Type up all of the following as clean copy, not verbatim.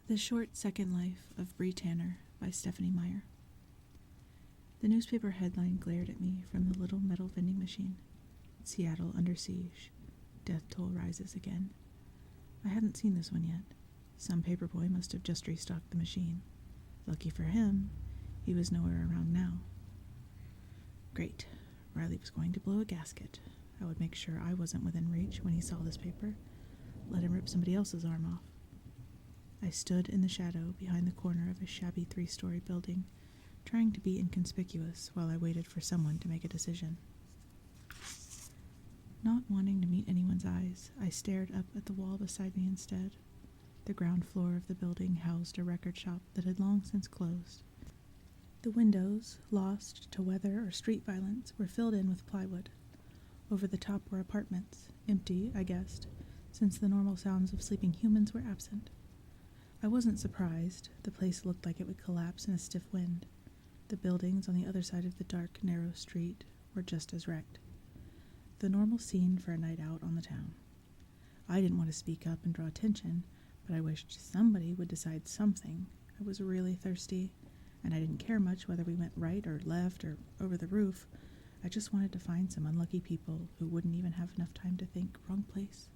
The Short Second Life of Bree Tanner by Stephanie Meyer. The newspaper headline glared at me from the little metal vending machine. Seattle under siege. Death toll rises again. I hadn't seen this one yet. Some paperboy must have just restocked the machine. Lucky for him, he was nowhere around now. Great. Riley was going to blow a gasket. I would make sure I wasn't within reach when he saw this paper. Let him rip somebody else's arm off. I stood in the shadow behind the corner of a shabby 3-story building, trying to be inconspicuous while I waited for someone to make a decision. Not wanting to meet anyone's eyes, I stared up at the wall beside me instead. The ground floor of the building housed a record shop that had long since closed. The windows, lost to weather or street violence, were filled in with plywood. Over the top were apartments, empty, I guessed, since the normal sounds of sleeping humans were absent. I wasn't surprised. The place looked like it would collapse in a stiff wind. The buildings on the other side of the dark, narrow street were just as wrecked. The normal scene for a night out on the town. I didn't want to speak up and draw attention, but I wished somebody would decide something. I was really thirsty, and I didn't care much whether we went right or left or over the roof. I just wanted to find some unlucky people who wouldn't even have enough time to think, wrong place,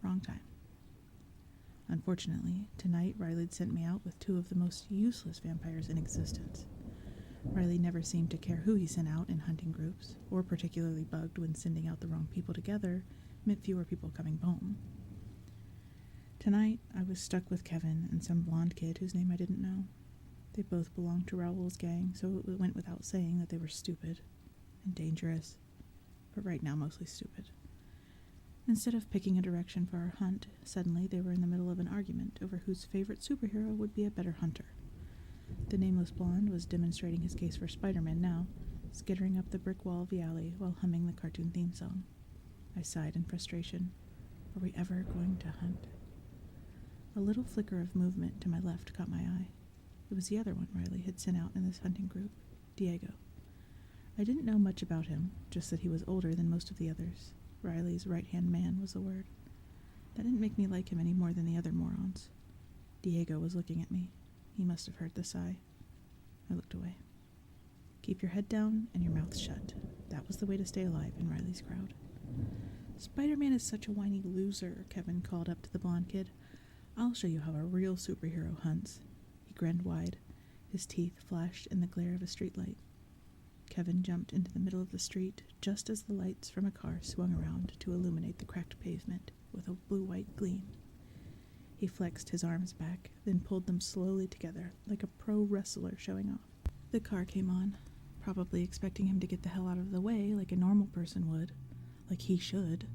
wrong time. Unfortunately, tonight Riley'd sent me out with 2 of the most useless vampires in existence. Riley never seemed to care who he sent out in hunting groups, or particularly bugged when sending out the wrong people together meant fewer people coming home. Tonight, I was stuck with Kevin and some blonde kid whose name I didn't know. They both belonged to Raoul's gang, so it went without saying that they were stupid and dangerous, but right now mostly stupid. Instead of picking a direction for our hunt, suddenly they were in the middle of an argument over whose favorite superhero would be a better hunter. The nameless blonde was demonstrating his case for Spider-Man now, skittering up the brick wall of the alley while humming the cartoon theme song. I sighed in frustration. Were we ever going to hunt? A little flicker of movement to my left caught my eye. It was the other one Riley had sent out in this hunting group, Diego. I didn't know much about him, just that he was older than most of the others. Riley's right-hand man was the word. That didn't make me like him any more than the other morons. Diego was looking at me. He must have heard the sigh. I looked away. Keep your head down and your mouth shut. That was the way to stay alive in Riley's crowd. Spider-Man is such a whiny loser, Kevin called up to the blonde kid. I'll show you how a real superhero hunts. He grinned wide. His teeth flashed in the glare of a streetlight. Kevin jumped into the middle of the street just as the lights from a car swung around to illuminate the cracked pavement with a blue-white gleam. He flexed his arms back, then pulled them slowly together like a pro wrestler showing off. The car came on, probably expecting him to get the hell out of the way like a normal person would, like he should.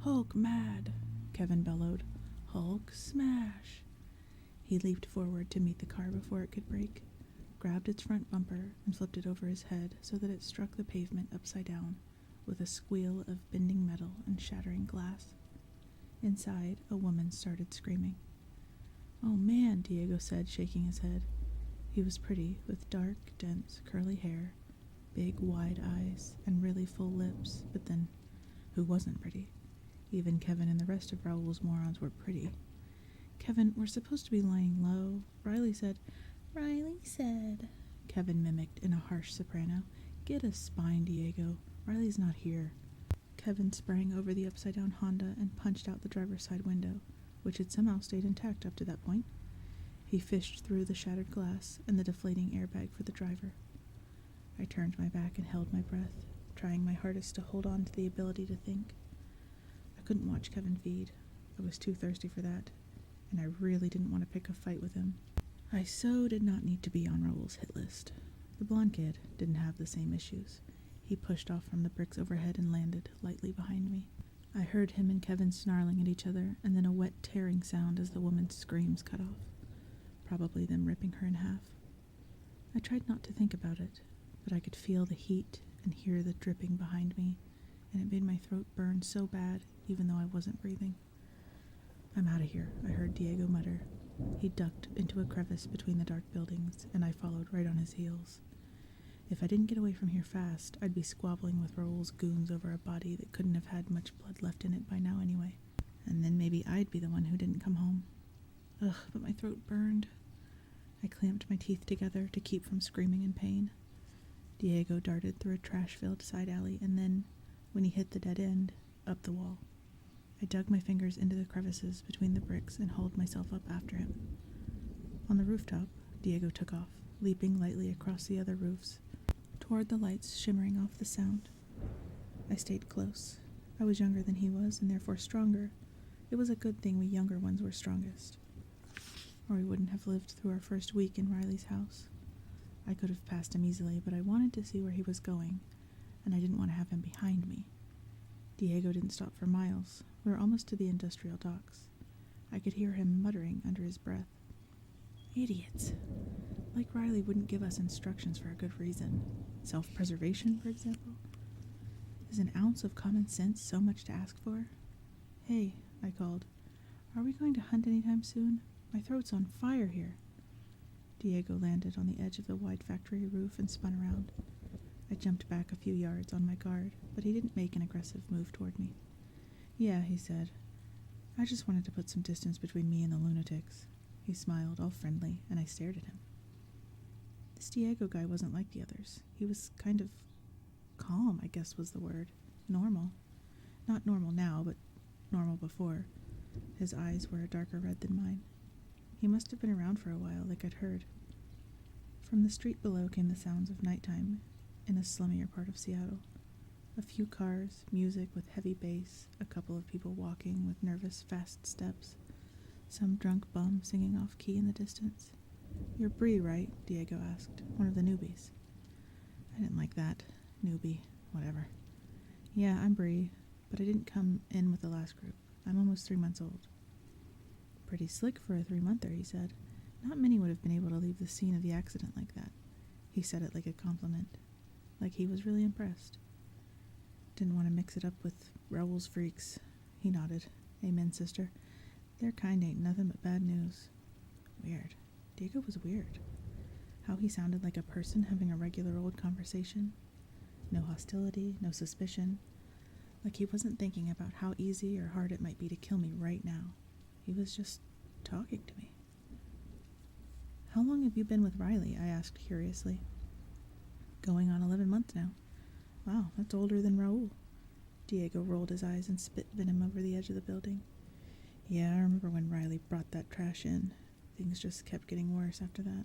Hulk mad, Kevin bellowed. Hulk smash. He leaped forward to meet the car before it could brake, grabbed its front bumper and flipped it over his head so that it struck the pavement upside down with a squeal of bending metal and shattering glass. Inside, a woman started screaming. Oh man, Diego said, shaking his head. He was pretty, with dark, dense, curly hair, big, wide eyes, and really full lips, but then, who wasn't pretty? Even Kevin and the rest of Raoul's morons were pretty. Kevin, we're supposed to be lying low. Riley said, Kevin mimicked in a harsh soprano. Get a spine, Diego. Riley's not here. Kevin sprang over the upside-down Honda and punched out the driver's side window, which had somehow stayed intact up to that point. He fished through the shattered glass and the deflating airbag for the driver. I turned my back and held my breath, trying my hardest to hold on to the ability to think. I couldn't watch Kevin feed. I was too thirsty for that, and I really didn't want to pick a fight with him. I so did not need to be on Raoul's hit list. The blonde kid didn't have the same issues. He pushed off from the bricks overhead and landed lightly behind me. I heard him and Kevin snarling at each other, and then a wet tearing sound as the woman's screams cut off. Probably them ripping her in half. I tried not to think about it, but I could feel the heat and hear the dripping behind me, and it made my throat burn so bad, even though I wasn't breathing. I'm out of here, I heard Diego mutter. He ducked into a crevice between the dark buildings, and I followed right on his heels. If I didn't get away from here fast, I'd be squabbling with Raoul's goons over a body that couldn't have had much blood left in it by now anyway. And then maybe I'd be the one who didn't come home. Ugh, but my throat burned. I clamped my teeth together to keep from screaming in pain. Diego darted through a trash-filled side alley, and then, when he hit the dead end, up the wall. I dug my fingers into the crevices between the bricks and hauled myself up after him. On the rooftop, Diego took off, leaping lightly across the other roofs, toward the lights shimmering off the sound. I stayed close. I was younger than he was, and therefore stronger. It was a good thing we younger ones were strongest, or we wouldn't have lived through our first week in Riley's house. I could have passed him easily, but I wanted to see where he was going, and I didn't want to have him behind me. Diego didn't stop for miles. We were almost to the industrial docks. I could hear him muttering under his breath. Idiots! Like Riley wouldn't give us instructions for a good reason. Self-preservation, for example? Is an ounce of common sense so much to ask for? Hey, I called. Are we going to hunt anytime soon? My throat's on fire here. Diego landed on the edge of the wide factory roof and spun around. I jumped back a few yards on my guard, but he didn't make an aggressive move toward me. Yeah, he said. I just wanted to put some distance between me and the lunatics. He smiled, all friendly, and I stared at him. This Diego guy wasn't like the others. He was kind of calm, I guess was the word. Normal. Not normal now, but normal before. His eyes were a darker red than mine. He must have been around for a while, like I'd heard. From the street below came the sounds of nighttime in a slummier part of Seattle. A few cars, music with heavy bass, a couple of people walking with nervous, fast steps, some drunk bum singing off-key in the distance. You're Bree, right? Diego asked, one of the newbies. I didn't like that. Newbie. Whatever. Yeah, I'm Bree, but I didn't come in with the last group. I'm almost 3 months old. Pretty slick for a 3-monther, he said. Not many would have been able to leave the scene of the accident like that. He said it like a compliment, like he was really impressed. Didn't want to mix it up with Raoul's freaks. He nodded. Amen, sister. Their kind ain't nothing but bad news. Weird. Diego was weird. How he sounded like a person having a regular old conversation. No hostility, no suspicion. Like he wasn't thinking about how easy or hard it might be to kill me right now. He was just talking to me. How long have you been with Riley? I asked curiously. Going on 11 months now. Wow, that's older than Raoul. Diego rolled his eyes and spit venom over the edge of the building. Yeah, I remember when Riley brought that trash in. Things just kept getting worse after that.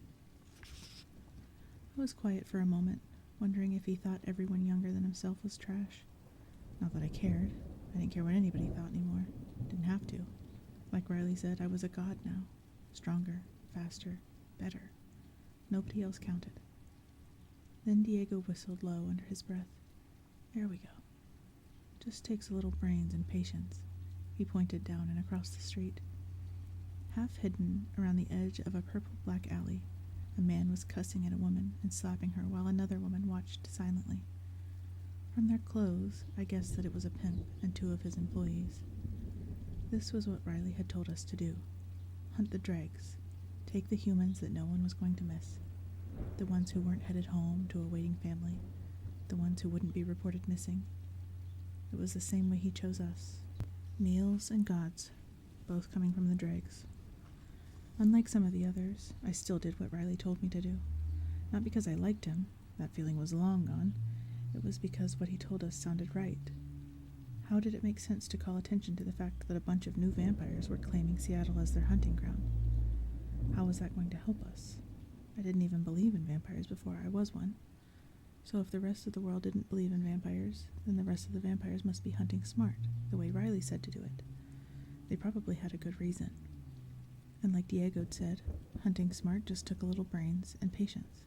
I was quiet for a moment, wondering if he thought everyone younger than himself was trash. Not that I cared. I didn't care what anybody thought anymore. Didn't have to. Like Riley said, I was a god now. Stronger, faster, better. Nobody else counted. Then Diego whistled low under his breath. There we go. Just takes a little brains and patience. He pointed down and across the street. Half hidden around the edge of a purple-black alley, a man was cussing at a woman and slapping her while another woman watched silently. From their clothes, I guessed that it was a pimp and 2 of his employees. This was what Riley had told us to do. Hunt the dregs. Take the humans that no one was going to miss. The ones who weren't headed home to a waiting family. The ones who wouldn't be reported missing. It was the same way he chose us. Meals and gods, both coming from the dregs. Unlike some of the others, I still did what Riley told me to do. Not because I liked him, that feeling was long gone. It was because what he told us sounded right. How did it make sense to call attention to the fact that a bunch of new vampires were claiming Seattle as their hunting ground? How was that going to help us? I didn't even believe in vampires before I was one. So if the rest of the world didn't believe in vampires, then the rest of the vampires must be hunting smart, the way Riley said to do it. They probably had a good reason. And like Diego said, hunting smart just took a little brains and patience.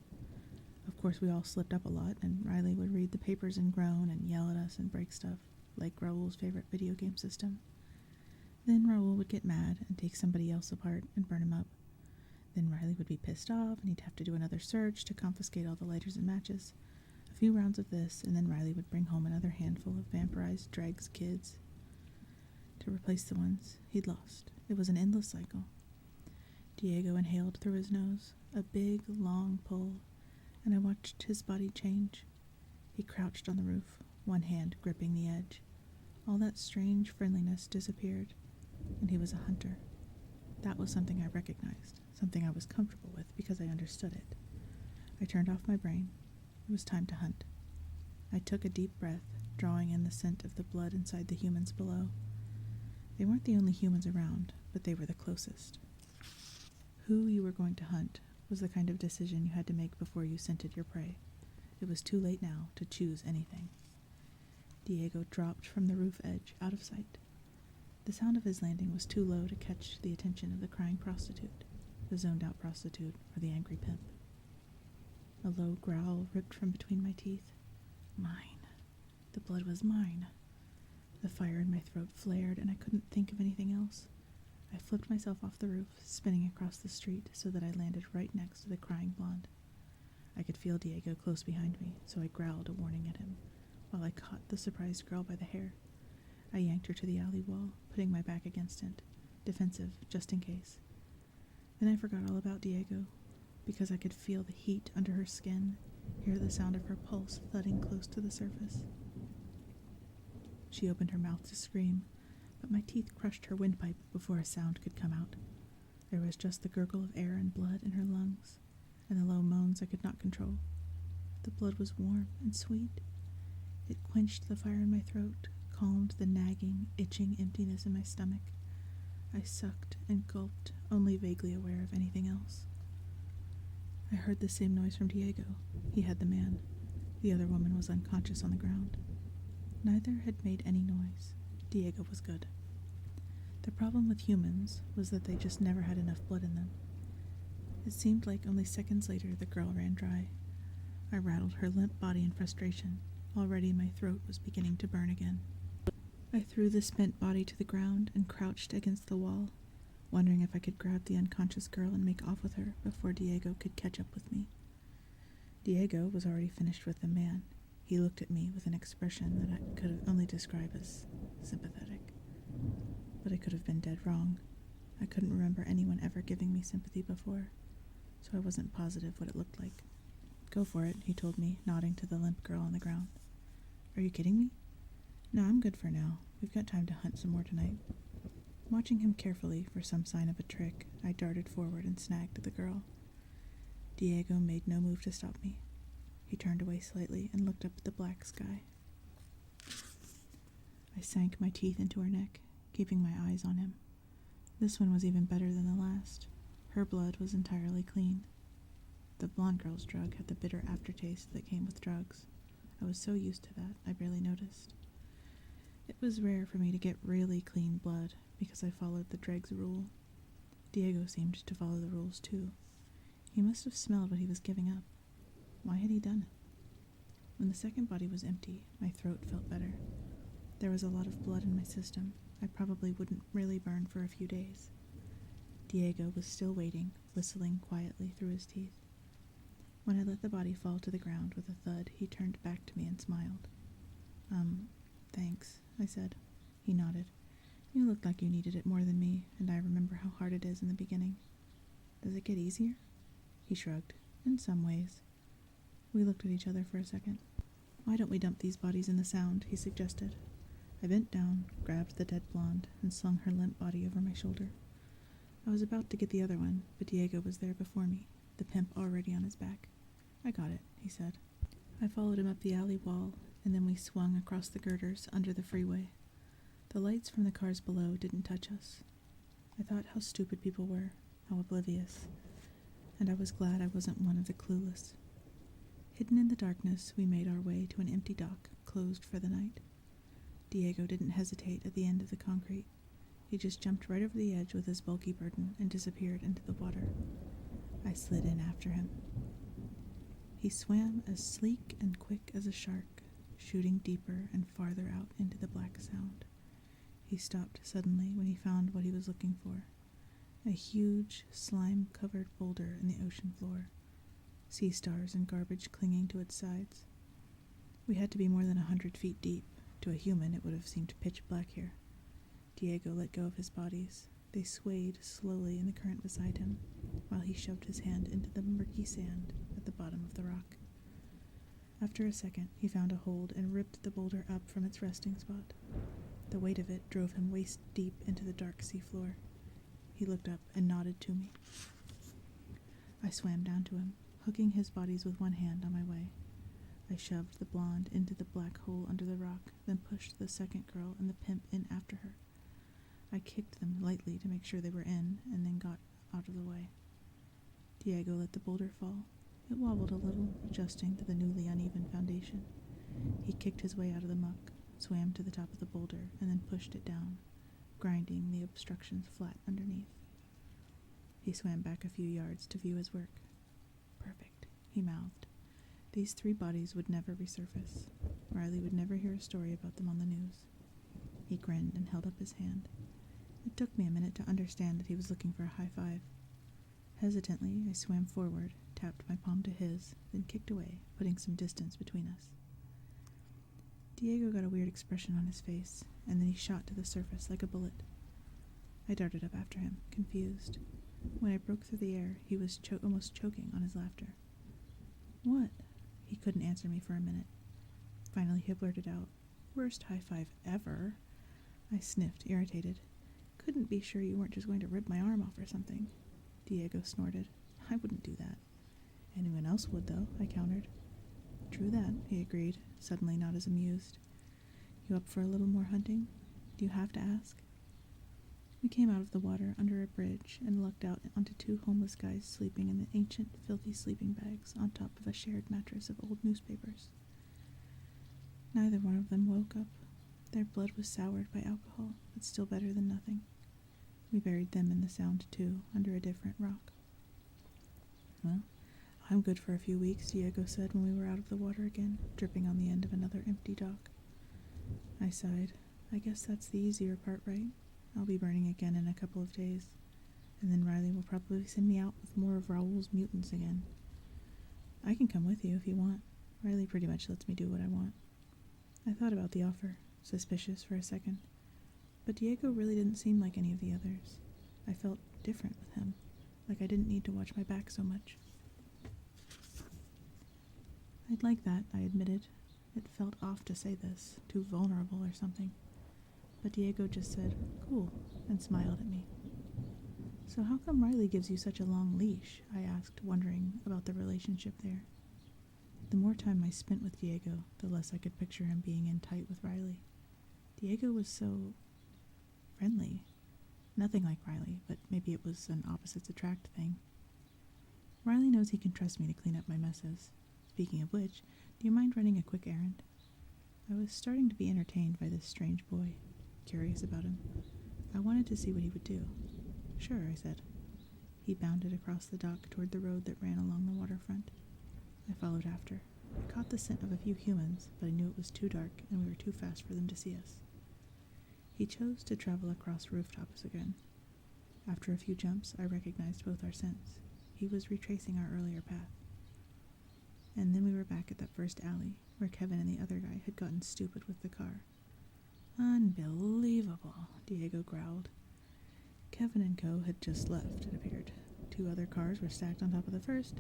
Of course, we all slipped up a lot, and Riley would read the papers and groan and yell at us and break stuff, like Raoul's favorite video game system. Then Raoul would get mad and take somebody else apart and burn him up. Then Riley would be pissed off, and he'd have to do another search to confiscate all the lighters and matches. A few rounds of this, and then Riley would bring home another handful of vampirized dregs kids to replace the ones he'd lost. It was an endless cycle. Diego inhaled through his nose, a big, long pull, and I watched his body change. He crouched on the roof, one hand gripping the edge. All that strange friendliness disappeared, and he was a hunter. That was something I recognized, something I was comfortable with because I understood it. I turned off my brain. It was time to hunt. I took a deep breath, drawing in the scent of the blood inside the humans below. They weren't the only humans around, but they were the closest. Who you were going to hunt was the kind of decision you had to make before you scented your prey. It was too late now to choose anything. Diego dropped from the roof edge, out of sight. The sound of his landing was too low to catch the attention of the crying prostitute, the zoned-out prostitute, or the angry pimp. A low growl ripped from between my teeth. Mine. The blood was mine. The fire in my throat flared, and I couldn't think of anything else. I flipped myself off the roof, spinning across the street so that I landed right next to the crying blonde. I could feel Diego close behind me, so I growled a warning at him, while I caught the surprised girl by the hair. I yanked her to the alley wall, putting my back against it, defensive, just in case. Then I forgot all about Diego, because I could feel the heat under her skin, hear the sound of her pulse thudding close to the surface. She opened her mouth to scream, but my teeth crushed her windpipe before a sound could come out. There was just the gurgle of air and blood in her lungs, and the low moans I could not control. The blood was warm and sweet. It quenched the fire in my throat, calmed the nagging, itching emptiness in my stomach. I sucked and gulped, only vaguely aware of anything else. I heard the same noise from Diego. He had the man. The other woman was unconscious on the ground. Neither had made any noise. Diego was good. The problem with humans was that they just never had enough blood in them. It seemed like only seconds later the girl ran dry. I rattled her limp body in frustration. Already my throat was beginning to burn again. I threw the spent body to the ground and crouched against the wall, wondering if I could grab the unconscious girl and make off with her before Diego could catch up with me. Diego was already finished with the man. He looked at me with an expression that I could only describe as sympathetic. But I could have been dead wrong. I couldn't remember anyone ever giving me sympathy before, so I wasn't positive what it looked like. Go for it, he told me, nodding to the limp girl on the ground. Are you kidding me? No, I'm good for now. We've got time to hunt some more tonight. Watching him carefully for some sign of a trick, I darted forward and snagged the girl. Diego made no move to stop me. He turned away slightly and looked up at the black sky. I sank my teeth into her neck, keeping my eyes on him. This one was even better than the last. Her blood was entirely clean. The blonde girl's drug had the bitter aftertaste that came with drugs. I was so used to that, I barely noticed. It was rare for me to get really clean blood, because I followed the dregs rule. Diego seemed to follow the rules too. He must have smelled what he was giving up. Why had he done it? When the second body was empty, my throat felt better. There was a lot of blood in my system. I probably wouldn't really burn for a few days. Diego was still waiting, whistling quietly through his teeth. When I let the body fall to the ground with a thud, he turned back to me and smiled. Thanks, I said. He nodded. You looked like you needed it more than me, and I remember how hard it is in the beginning. Does it get easier? He shrugged. In some ways. We looked at each other for a second. Why don't we dump these bodies in the Sound, he suggested. I bent down, grabbed the dead blonde, and slung her limp body over my shoulder. I was about to get the other one, but Diego was there before me, the pimp already on his back. I got it, he said. I followed him up the alley wall, and then we swung across the girders under the freeway. The lights from the cars below didn't touch us. I thought how stupid people were, how oblivious, and I was glad I wasn't one of the clueless. Hidden in the darkness, we made our way to an empty dock, closed for the night. Diego didn't hesitate at the end of the concrete. He just jumped right over the edge with his bulky burden and disappeared into the water. I slid in after him. He swam as sleek and quick as a shark, shooting deeper and farther out into the black Sound. He stopped suddenly when he found what he was looking for, a huge, slime-covered boulder in the ocean floor, sea stars and garbage clinging to its sides. We had to be more than 100 feet deep. To a human, it would have seemed pitch black here. Diego let go of his bodies. They swayed slowly in the current beside him, while he shoved his hand into the murky sand at the bottom of the rock. After a second, he found a hold and ripped the boulder up from its resting spot. The weight of it drove him waist-deep into the dark seafloor. He looked up and nodded to me. I swam down to him, hooking his bodies with one hand on my way. I shoved the blonde into the black hole under the rock, then pushed the second girl and the pimp in after her. I kicked them lightly to make sure they were in, and then got out of the way. Diego let the boulder fall. It wobbled a little, adjusting to the newly uneven foundation. He kicked his way out of the muck, swam to the top of the boulder, and then pushed it down, grinding the obstructions flat underneath. He swam back a few yards to view his work. Perfect, he mouthed. These 3 bodies would never resurface. Riley would never hear a story about them on the news. He grinned and held up his hand. It took me a minute to understand that he was looking for a high five. Hesitantly, I swam forward, tapped my palm to his, then kicked away, putting some distance between us. Diego got a weird expression on his face, and then he shot to the surface like a bullet. I darted up after him, confused. When I broke through the air, he was almost choking on his laughter. What? He couldn't answer me for a minute. Finally, he blurted out, "Worst high five ever." I sniffed, irritated. Couldn't be sure you weren't just going to rip my arm off or something. Diego snorted. I wouldn't do that. Anyone else would, though, I countered. True that, he agreed, suddenly not as amused. You up for a little more hunting? Do you have to ask? We came out of the water under a bridge and looked out onto 2 homeless guys sleeping in the ancient, filthy sleeping bags on top of a shared mattress of old newspapers. Neither one of them woke up. Their blood was soured by alcohol, but still better than nothing. We buried them in the Sound, too, under a different rock. Well, I'm good for a few weeks, Diego said when we were out of the water again, dripping on the end of another empty dock. I sighed. I guess that's the easier part, right? I'll be burning again in a couple of days, and then Riley will probably send me out with more of Raoul's mutants again. I can come with you if you want. Riley pretty much lets me do what I want. I thought about the offer, suspicious for a second, but Diego really didn't seem like any of the others. I felt different with him, like I didn't need to watch my back so much. I'd like that, I admitted. It felt off to say this, too vulnerable or something. But Diego just said, "Cool," and smiled at me. So how come Riley gives you such a long leash? I asked, wondering about the relationship there. The more time I spent with Diego, the less I could picture him being in tight with Riley. Diego was so friendly. Nothing like Riley, but maybe it was an opposites attract thing. Riley knows he can trust me to clean up my messes. Speaking of which, do you mind running a quick errand? I was starting to be entertained by this strange boy, curious about him. I wanted to see what he would do. Sure, I said. He bounded across the dock toward the road that ran along the waterfront. I followed after. I caught the scent of a few humans, but I knew it was too dark and we were too fast for them to see us. He chose to travel across rooftops again. After a few jumps, I recognized both our scents. He was retracing our earlier path. And then we were back at that first alley, where Kevin and the other guy had gotten stupid with the car. Unbelievable, Diego growled. Kevin and co. had just left, it appeared. 2 other cars were stacked on top of the first,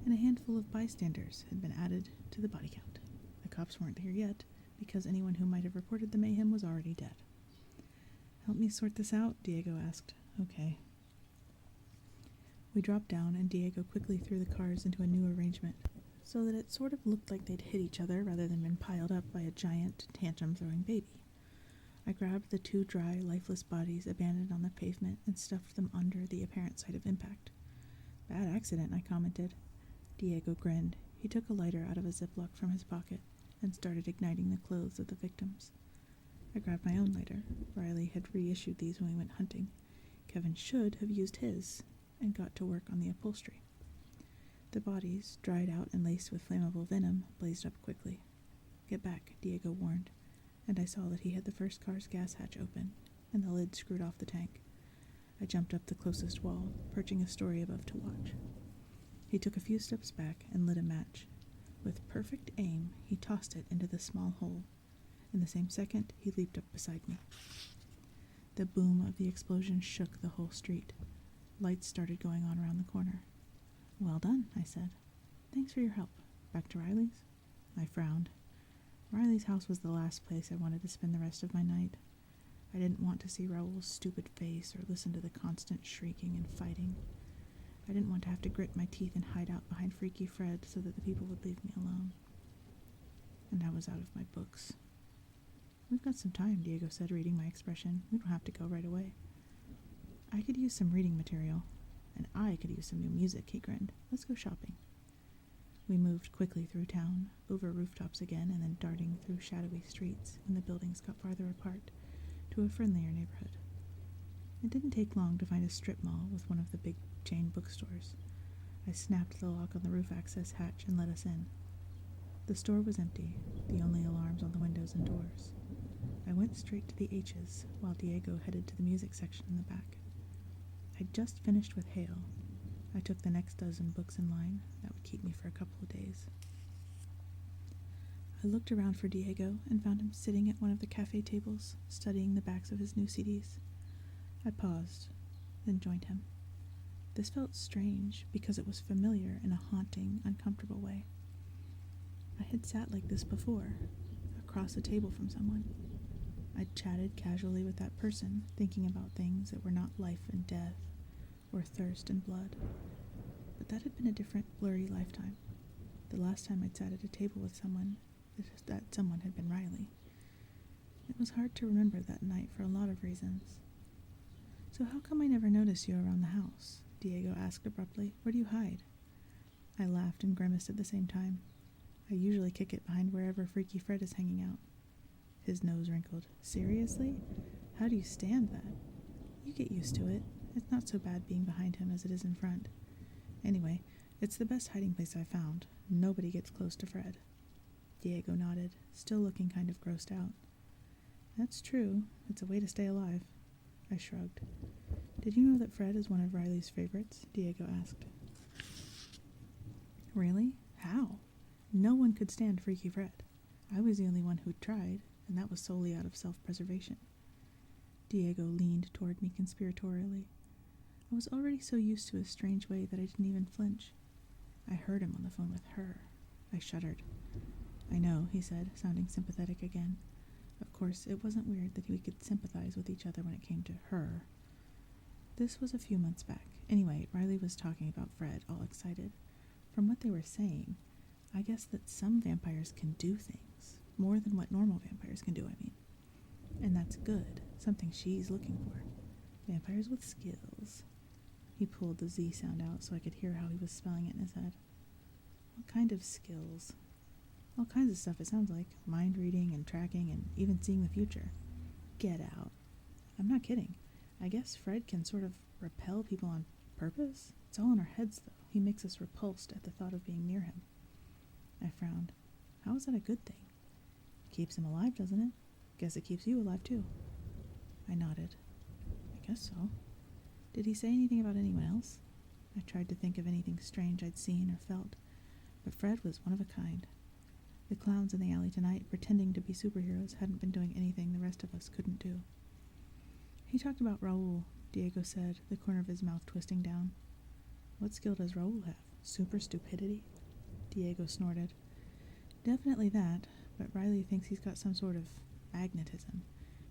and a handful of bystanders had been added to the body count. The cops weren't here yet, because anyone who might have reported the mayhem was already dead. Help me sort this out, Diego asked. Okay. We dropped down, and Diego quickly threw the cars into a new arrangement, so that it sort of looked like they'd hit each other rather than been piled up by a giant, tantrum-throwing baby. I grabbed the 2 dry, lifeless bodies abandoned on the pavement and stuffed them under the apparent site of impact. Bad accident, I commented. Diego grinned. He took a lighter out of a Ziploc from his pocket and started igniting the clothes of the victims. I grabbed my own lighter. Riley had reissued these when we went hunting. Kevin should have used his and got to work on the upholstery. The bodies, dried out and laced with flammable venom, blazed up quickly. Get back, Diego warned, and I saw that he had the first car's gas hatch open and the lid screwed off the tank. I jumped up the closest wall, perching a story above to watch. He took a few steps back and lit a match. With perfect aim, he tossed it into the small hole. In the same second, he leaped up beside me. The boom of the explosion shook the whole street. Lights started going on around the corner. Well done, I said. Thanks for your help. Back to Riley's? I frowned. Riley's house was the last place I wanted to spend the rest of my night. I didn't want to see Raoul's stupid face or listen to the constant shrieking and fighting. I didn't want to have to grit my teeth and hide out behind Freaky Fred so that the people would leave me alone. And I was out of my books. "We've got some time," Diego said, reading my expression. "We don't have to go right away." "I could use some reading material. And I could use some new music," he grinned. "Let's go shopping." We moved quickly through town, over rooftops again, and then darting through shadowy streets when the buildings got farther apart, to a friendlier neighborhood. It didn't take long to find a strip mall with one of the big chain bookstores. I snapped the lock on the roof access hatch and let us in. The store was empty, the only alarms on the windows and doors. I went straight to the H's, while Diego headed to the music section in the back. I'd just finished with Hale. I took the next dozen books in line. That would keep me for a couple of days. I looked around for Diego and found him sitting at one of the cafe tables, studying the backs of his new CDs. I paused, then joined him. This felt strange because it was familiar in a haunting, uncomfortable way. I had sat like this before, across a table from someone. I'd chatted casually with that person, thinking about things that were not life and death, or thirst and blood. But that had been a different, blurry lifetime. The last time I'd sat at a table with someone, that someone had been Riley. It was hard to remember that night for a lot of reasons. "So how come I never notice you around the house?" Diego asked abruptly. "Where do you hide?" I laughed and grimaced at the same time. I usually kick it behind wherever Freaky Fred is hanging out. His nose wrinkled. "Seriously? How do you stand that?" "You get used to it. It's not so bad being behind him as it is in front. Anyway, it's the best hiding place I've found. Nobody gets close to Fred." Diego nodded, still looking kind of grossed out. "That's true. It's a way to stay alive." I shrugged. "Did you know that Fred is one of Riley's favorites?" Diego asked. "Really? How?" "No one could stand Freaky Fred. I was the only one who tried, and that was solely out of self-preservation." Diego leaned toward me conspiratorially. I was already so used to his strange way that I didn't even flinch. I heard him on the phone with her. I shuddered. "I know," he said, sounding sympathetic again. Of course, it wasn't weird that we could sympathize with each other when it came to her. This was a few months back. Anyway, Riley was talking about Fred, all excited. From what they were saying, I guess that some vampires can do things, more than what normal vampires can do, I mean. And that's good, something she's looking for. Vampires with skills. He pulled the Z sound out so I could hear how he was spelling it in his head. "What kind of skills?" "All kinds of stuff, it sounds like. Mind reading and tracking and even seeing the future." "Get out." "I'm not kidding. I guess Fred can sort of repel people on purpose. It's all in our heads, though. He makes us repulsed at the thought of being near him." I frowned. "How is that a good thing?" "Keeps him alive, doesn't it? Guess it keeps you alive, too." I nodded. "I guess so." "Did he say anything about anyone else?" I tried to think of anything strange I'd seen or felt, but Fred was one of a kind. The clowns in the alley tonight, pretending to be superheroes, hadn't been doing anything the rest of us couldn't do. "He talked about Raoul," Diego said, the corner of his mouth twisting down. "What skill does Raoul have? Super stupidity?" Diego snorted. "Definitely that, but Riley thinks he's got some sort of magnetism.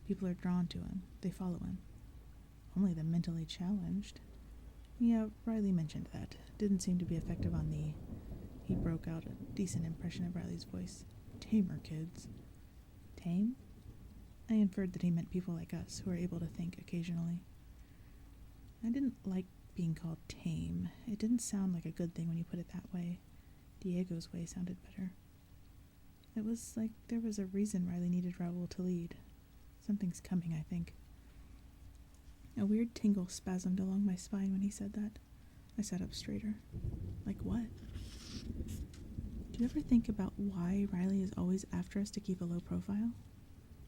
People are drawn to him. They follow him." "Only the mentally challenged." "Yeah, Riley mentioned that. Didn't seem to be effective on the..." He broke out a decent impression of Riley's voice. "Tamer kids." "Tame?" I inferred that he meant people like us, who are able to think occasionally. I didn't like being called tame. It didn't sound like a good thing when you put it that way. Diego's way sounded better. It was like there was a reason Riley needed Raoul to lead. Something's coming, I think. A weird tingle spasmed along my spine when he said that. I sat up straighter. Like what? "Do you ever think about why Riley is always after us to keep a low profile?"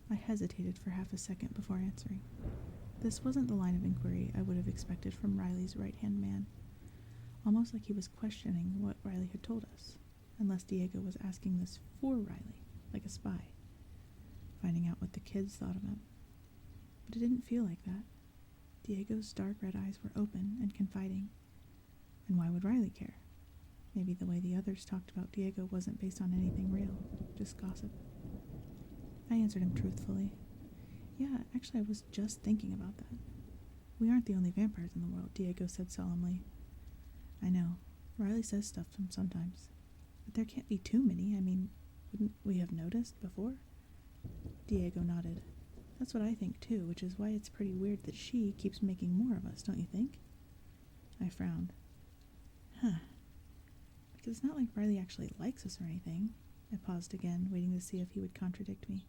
I hesitated for half a second before answering. This wasn't the line of inquiry I would have expected from Riley's right-hand man. Almost like he was questioning what Riley had told us, unless Diego was asking this for Riley, like a spy, finding out what the kids thought of him. But it didn't feel like that. Diego's dark red eyes were open and confiding. And why would Riley care? Maybe the way the others talked about Diego wasn't based on anything real, just gossip. I answered him truthfully. Yeah, actually, I was just thinking about that. We aren't the only vampires in the world, Diego said solemnly. I know. Riley says stuff to him sometimes. But there can't be too many. I mean, wouldn't we have noticed before? Diego nodded. That's what I think too, which is why it's pretty weird that she keeps making more of us, don't you think? I frowned. Huh. Because it's not like Riley actually likes us or anything. I paused again, waiting to see if he would contradict me.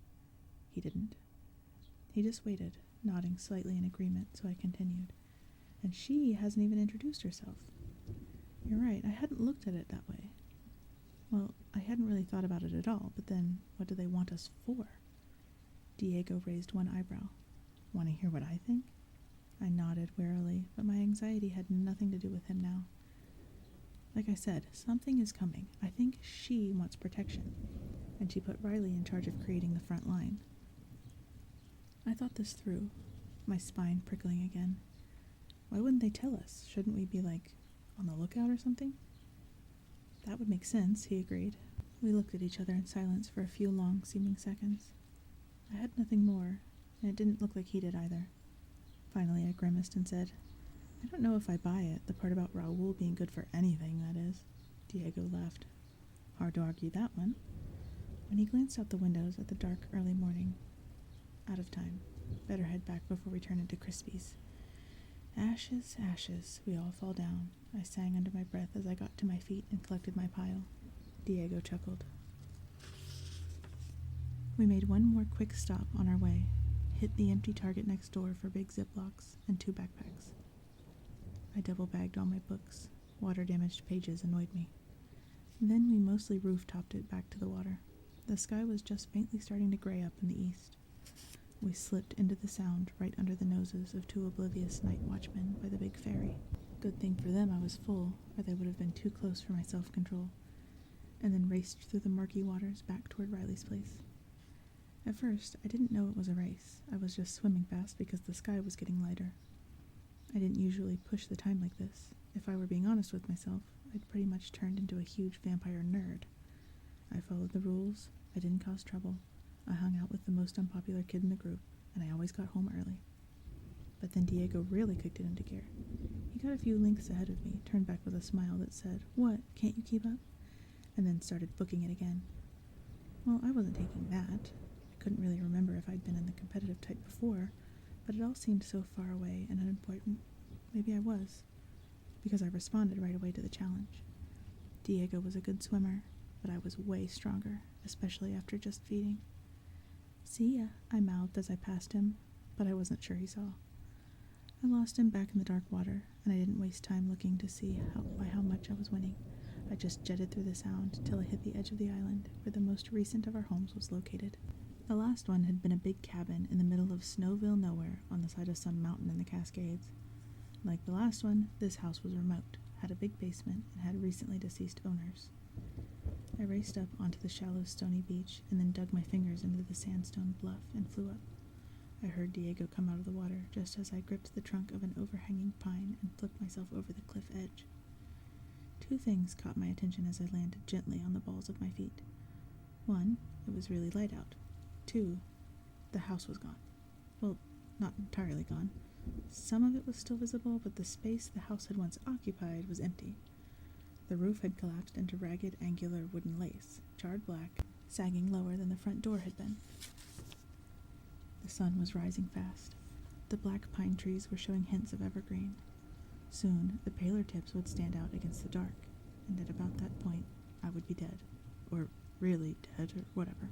He didn't. He just waited, nodding slightly in agreement, so I continued. And she hasn't even introduced herself. You're right, I hadn't looked at it that way. Well, I hadn't really thought about it at all, but then what do they want us for? Diego raised one eyebrow. Want to hear what I think? I nodded warily, but my anxiety had nothing to do with him now. Like I said, something is coming. I think she wants protection, and she put Riley in charge of creating the front line. I thought this through, my spine prickling again. Why wouldn't they tell us? Shouldn't we be, on the lookout or something? That would make sense, he agreed. We looked at each other in silence for a few long-seeming seconds. I had nothing more, and it didn't look like he did either. Finally, I grimaced and said, I don't know if I buy it, the part about Raoul being good for anything, that is. Diego laughed. Hard to argue that one. When he glanced out the windows at the dark early morning. Out of time. Better head back before we turn into Crispies. Ashes, ashes, we all fall down, I sang under my breath as I got to my feet and collected my pile. Diego chuckled. We made one more quick stop on our way, hit the empty Target next door for big Ziplocs and 2 backpacks. I double-bagged all my books. Water-damaged pages annoyed me. Then we mostly roof-topped it back to the water. The sky was just faintly starting to gray up in the east. We slipped into the sound right under the noses of 2 oblivious night watchmen by the big ferry. Good thing for them I was full, or they would have been too close for my self-control, and then raced through the murky waters back toward Riley's place. At first, I didn't know it was a race. I was just swimming fast because the sky was getting lighter. I didn't usually push the time like this. If I were being honest with myself, I'd pretty much turned into a huge vampire nerd. I followed the rules. I didn't cause trouble. I hung out with the most unpopular kid in the group, and I always got home early. But then Diego really kicked it into gear. He got a few lengths ahead of me, turned back with a smile that said, What, can't you keep up? And then started booking it again. Well, I wasn't taking that. I couldn't really remember if I'd been in the competitive type before, but it all seemed so far away and unimportant. Maybe I was, because I responded right away to the challenge. Diego was a good swimmer, but I was way stronger, especially after just feeding. See ya, I mouthed as I passed him, but I wasn't sure he saw. I lost him back in the dark water, and I didn't waste time looking to see by how much I was winning. I just jetted through the sound till I hit the edge of the island, where the most recent of our homes was located. The last one had been a big cabin in the middle of Snowville nowhere on the side of some mountain in the Cascades. Like the last one, this house was remote, had a big basement, and had recently deceased owners. I raced up onto the shallow stony beach and then dug my fingers into the sandstone bluff and flew up. I heard Diego come out of the water just as I gripped the trunk of an overhanging pine and flipped myself over the cliff edge. 2 things caught my attention as I landed gently on the balls of my feet. 1, it was really light out. 2, the house was gone. Well, not entirely gone. Some of it was still visible, but the space the house had once occupied was empty. The roof had collapsed into ragged, angular wooden lace, charred black, sagging lower than the front door had been. The sun was rising fast. The black pine trees were showing hints of evergreen. Soon, the paler tips would stand out against the dark, and at about that point, I would be dead. Or really dead, or whatever.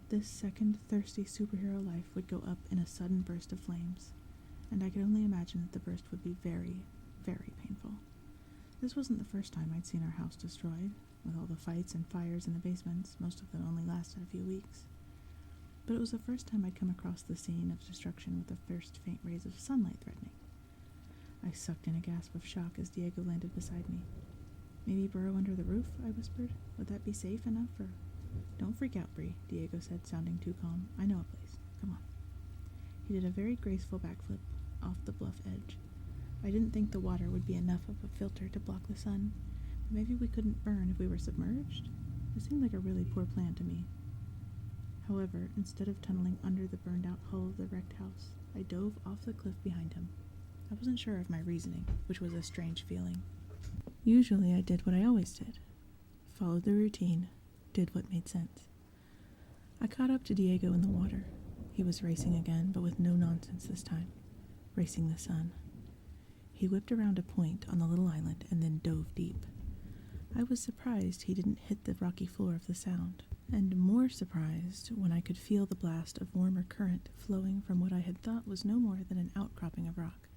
This second thirsty superhero life would go up in a sudden burst of flames, and I could only imagine that the burst would be very, very painful. This wasn't the first time I'd seen our house destroyed, with all the fights and fires in the basements, most of them only lasted a few weeks. But it was the first time I'd come across the scene of destruction with the first faint rays of sunlight threatening. I sucked in a gasp of shock as Diego landed beside me. Maybe burrow under the roof, I whispered. Would that be safe enough, or... Don't freak out, Bree, Diego said, sounding too calm. I know a place. Come on. He did a very graceful backflip off the bluff edge. I didn't think the water would be enough of a filter to block the sun, but maybe we couldn't burn if we were submerged? It seemed like a really poor plan to me. However, instead of tunneling under the burned-out hull of the wrecked house, I dove off the cliff behind him. I wasn't sure of my reasoning, which was a strange feeling. Usually I did what I always did. Followed the routine, did what made sense. I caught up to Diego in the water. He was racing again, but with no nonsense this time. Racing the sun. He whipped around a point on the little island and then dove deep. I was surprised he didn't hit the rocky floor of the Sound, and more surprised when I could feel the blast of warmer current flowing from what I had thought was no more than an outcropping of rock.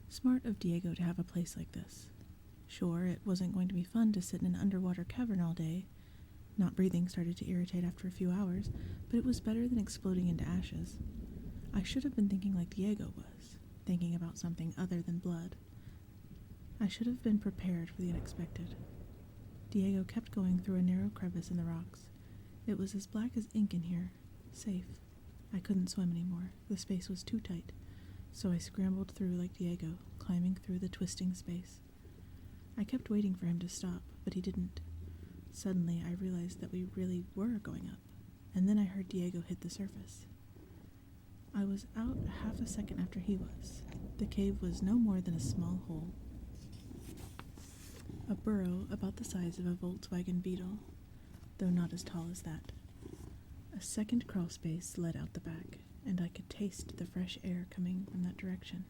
Smart of Diego to have a place like this. Sure, it wasn't going to be fun to sit in an underwater cavern all day. Not breathing started to irritate after a few hours, but it was better than exploding into ashes. I should have been thinking like Diego was, thinking about something other than blood. I should have been prepared for the unexpected. Diego kept going through a narrow crevice in the rocks. It was as black as ink in here. Safe. I couldn't swim anymore. The space was too tight. So I scrambled through like Diego, climbing through the twisting space. I kept waiting for him to stop, but he didn't. Suddenly, I realized that we really were going up, and then I heard Diego hit the surface. I was out half a second after he was. The cave was no more than a small hole. A burrow about the size of a Volkswagen Beetle, though not as tall as that. A second crawl space led out the back, and I could taste the fresh air coming from that direction.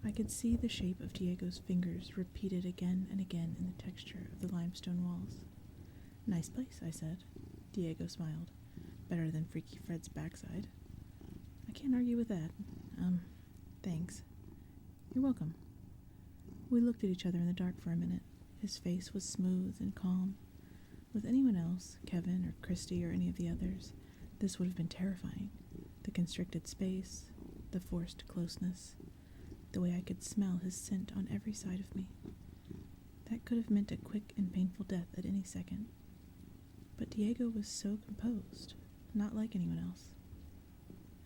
I could see the shape of Diego's fingers repeated again and again in the texture of the limestone walls. "Nice place," I said. Diego smiled. "Better than Freaky Fred's backside." "I can't argue with that. Thanks." "You're welcome." We looked at each other in the dark for a minute. His face was smooth and calm. With anyone else, Kevin or Christy or any of the others, this would have been terrifying. The constricted space, the forced closeness, the way I could smell his scent on every side of me. That could have meant a quick and painful death at any second. But Diego was so composed, not like anyone else.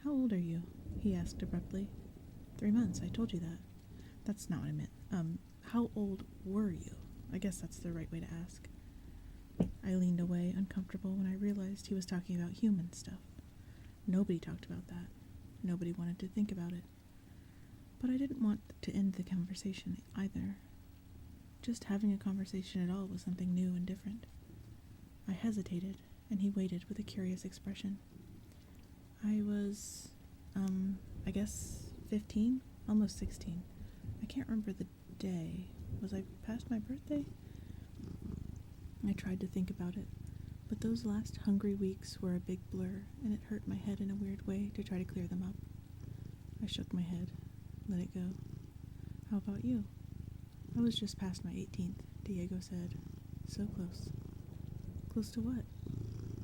"How old are you?" he asked abruptly. 3 months, I told you that. That's not what I meant. How old were you? I guess that's the right way to ask. I leaned away, uncomfortable, when I realized he was talking about human stuff. Nobody talked about that. Nobody wanted to think about it. But I didn't want to end the conversation either. Just having a conversation at all was something new and different. I hesitated, and he waited with a curious expression. I was, I guess 15? Almost 16. I can't remember the day. Was I past my birthday? I tried to think about it, but those last hungry weeks were a big blur, and it hurt my head in a weird way to try to clear them up. I shook my head, let it go. "How about you?" "I was just past my 18th, Diego said. "So close." "Close to what?"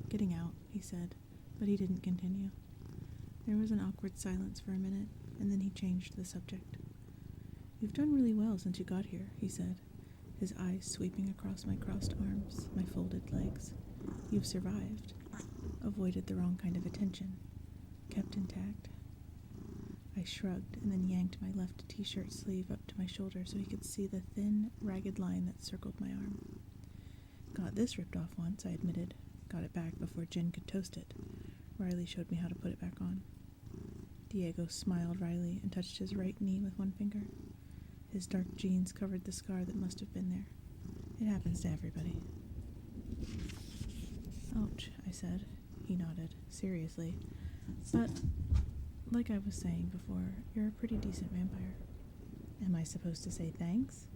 "Getting out," he said, but he didn't continue. There was an awkward silence for a minute, and then he changed the subject. "You've done really well since you got here," he said, his eyes sweeping across my crossed arms, my folded legs. "You've survived. Avoided the wrong kind of attention. Kept intact." I shrugged and then yanked my left t-shirt sleeve up to my shoulder so he could see the thin, ragged line that circled my arm. "Got this ripped off once," I admitted. "Got it back before Jen could toast it. Riley showed me how to put it back on." Diego smiled wryly and touched his right knee with one finger. His dark jeans covered the scar that must have been there. "It happens to everybody." "Ouch," I said. He nodded, seriously. "But, like I was saying before, you're a pretty decent vampire." "Am I supposed to say thanks?"